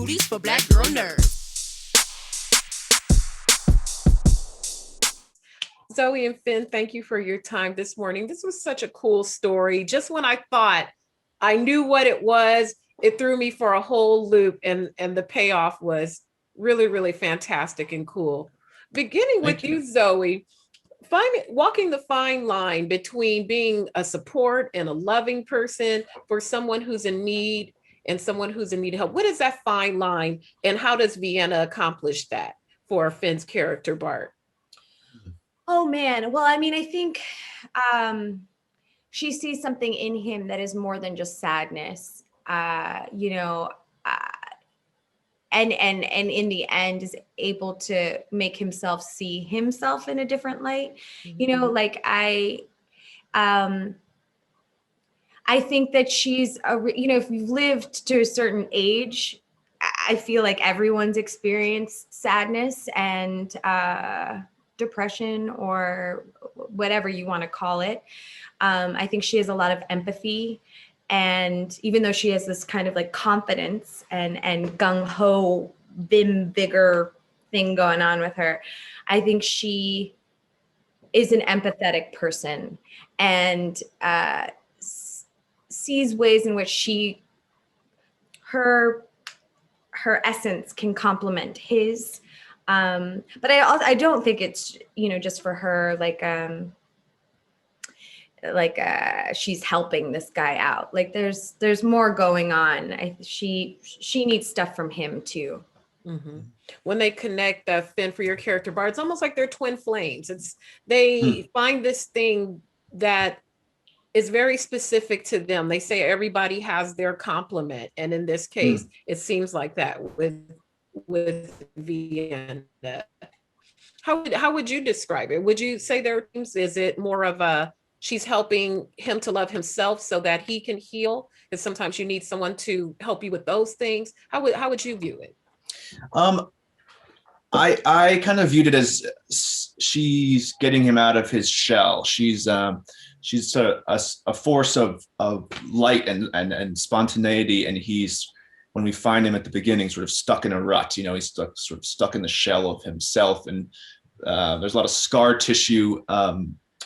booties for black girl nerds. Zoe and Finn, thank you for your time this morning. This was such a cool story. Just when I thought I knew what it was, it threw me for a whole loop, and the payoff was really, really fantastic and cool. Beginning with you, Zoe, walking the fine line between being a support and a loving person for someone who's in need and someone who's in need of help. What is that fine line, and how does Vienna accomplish that for Finn's character, Bart? Oh man. Well, I mean, I think she sees something in him that is more than just sadness. You know, and in the end is able to make himself see himself in a different light. Mm-hmm. You know, like I think that she's you know, if you've lived to a certain age, I feel like everyone's experienced sadness and depression or whatever you want to call it. I think she has a lot of empathy, and even though she has this kind of like confidence and gung-ho vim vigor thing going on with her, I think she is an empathetic person and sees ways in which her essence can complement his. But I don't think it's, you know, just for her, she's helping this guy out. Like there's more going on. She needs stuff from him too. Mm-hmm. When they connect, Finn, for your character, Bart, it's almost like they're twin flames. They find this thing that is very specific to them. They say everybody has their complement, and in this case, it seems like that with Vienna. How would you describe it? Would you say there is it more of a she's helping him to love himself so that he can heal? Because sometimes you need someone to help you with those things. How would you view it? I kind of viewed it as she's getting him out of his shell. She's a force of light and spontaneity, and he's, when we find him at the beginning, sort of stuck in a rut. You know, he's stuck in the shell of himself, and there's a lot of scar tissue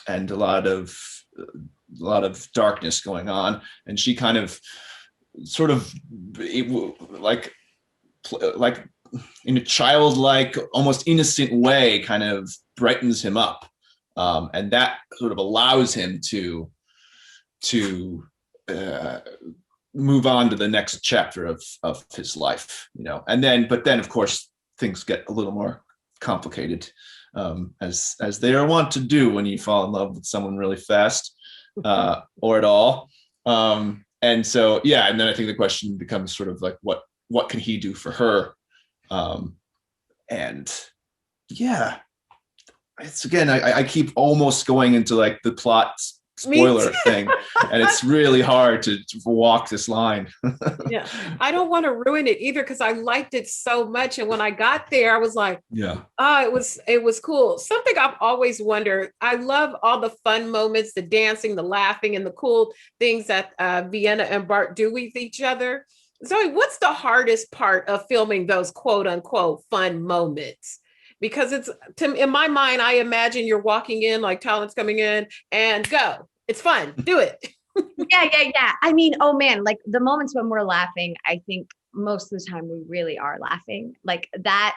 and a lot of darkness going on. And she kind of sort of like in a childlike, almost innocent way, kind of brightens him up, and that sort of allows him to move on to the next chapter of his life, you know. But then of course things get a little more complicated, as they are wont to do when you fall in love with someone really fast, or at all. And so, yeah, and then I think the question becomes sort of like, what can he do for her? And yeah, it's, again, I keep almost going into like the plot spoiler thing, and it's really hard to walk this line. Yeah, I don't want to ruin it either, because I liked it so much, and when I got there I was like, it was cool. Something I've always wondered, I love all the fun moments, the dancing, the laughing, and the cool things that Vienna and Bart do with each other. Zoe, what's the hardest part of filming those quote unquote fun moments? Because in my mind, I imagine you're walking in, like talent's coming in, and go. It's fun. Do it. Yeah. I mean, oh man, like the moments when we're laughing, I think most of the time we really are laughing. Like that,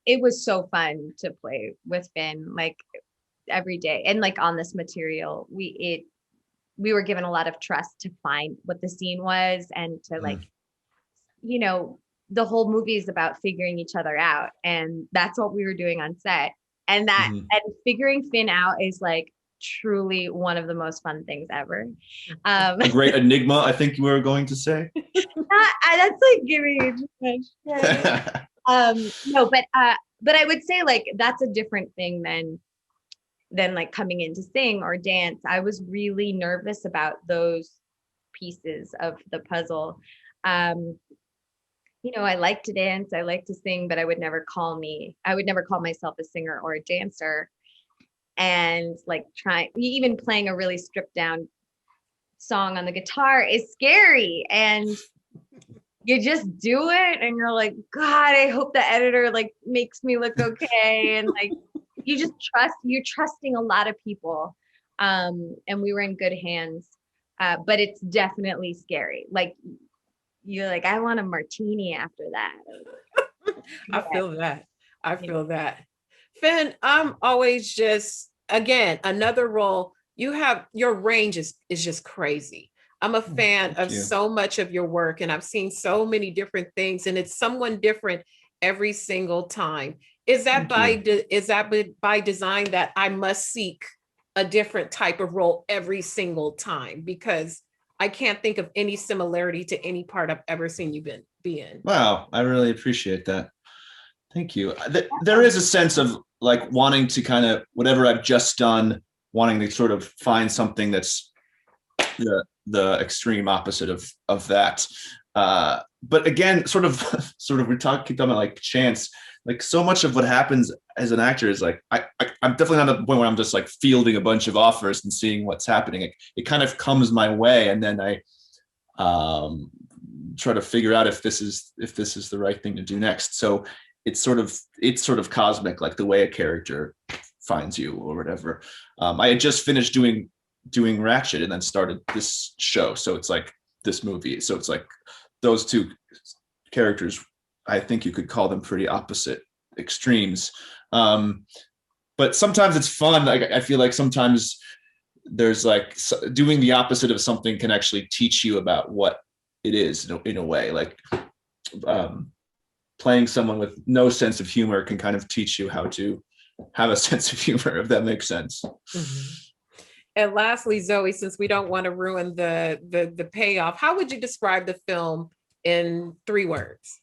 it was so fun to play with Finn, like every day. And like on this material, we were given a lot of trust to find what the scene was, and to like, you know, the whole movie is about figuring each other out. And that's what we were doing on set. And and figuring Finn out is like truly one of the most fun things ever. A great enigma, I think you were going to say. That's like giving you too much. No, but I would say like that's a different thing than like coming in to sing or dance. I was really nervous about those pieces of the puzzle. You know, I like to dance, I like to sing, but I would never call myself a singer or a dancer. And like even playing a really stripped down song on the guitar is scary. And you just do it and you're like, God, I hope the editor like makes me look okay. And like, you're trusting a lot of people. And we were in good hands. But it's definitely scary. Like, you're like, I want a martini after that. I feel that. I feel that. Finn, I'm always just, again, another role. You have, your range is just crazy. I'm a fan of so much of your work, and I've seen so many different things, and it's someone different every single time. Is that by design, that I must seek a different type of role every single time? Because I can't think of any similarity to any part I've ever seen you be in. Wow, I really appreciate that. Thank you. There is a sense of like wanting to kind of, whatever I've just done, wanting to sort of find something that's the extreme opposite of that. But again, sort of we're talking about like chance. Like so much of what happens as an actor is like, I'm definitely not at the point where I'm just like fielding a bunch of offers and seeing what's happening. It kind of comes my way, and then I try to figure out if this is the right thing to do next. So it's sort of cosmic, like the way a character finds you or whatever. I had just finished doing Ratchet and then started this show, so it's like this movie. So it's like those two characters, I think you could call them pretty opposite extremes. But sometimes it's fun. I feel like sometimes there's like doing the opposite of something can actually teach you about what it is in a way. Like playing someone with no sense of humor can kind of teach you how to have a sense of humor, if that makes sense. Mm-hmm. And lastly, Zoe, since we don't want to ruin the payoff, how would you describe the film in 3 words?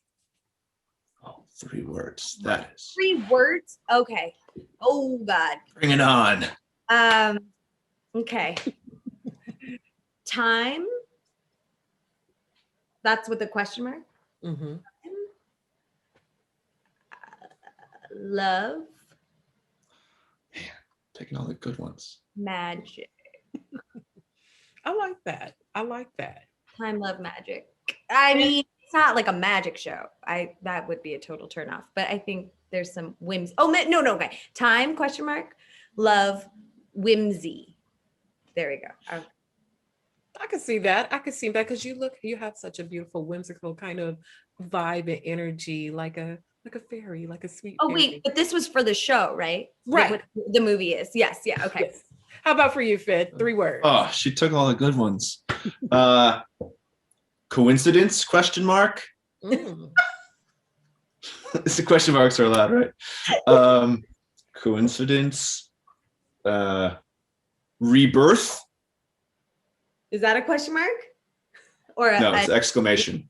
3 words. That is 3 words. Okay. Oh God. Bring it on. Okay. Time. That's with a question mark. Mm-hmm. Love. Man, taking all the good ones. Magic. I like that. I like that. Time, love, magic. I mean, it's not like a magic show. That would be a total turnoff. But I think there's some whims. Oh no. Okay. Time, question mark, love, whimsy. There we go. I can see that. I can see that because you have such a beautiful, whimsical kind of vibe and energy, like a fairy, like a sweet. Oh fairy. wait, but this was for the show, right? Right. Like what the movie is. Yes. Yeah. Okay. Yes. How about for you, Finn? 3 words. Oh, she took all the good ones. Coincidence? Question mark. Mm. The question marks are allowed, right? Coincidence. Rebirth. Is that a question mark? Or No, it's exclamation.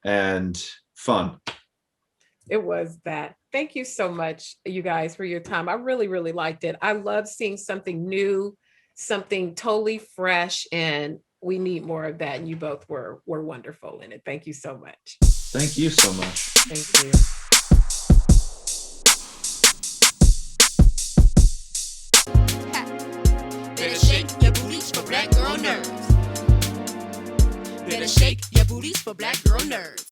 And fun. It was that. Thank you so much, you guys, for your time. I really, really liked it. I love seeing something new, something totally fresh, and we need more of that. And you both were wonderful in it. Thank you so much. Thank you so much. Thank you. Better shake your booties for black girl nerves. Better shake your booties for black girl nerves.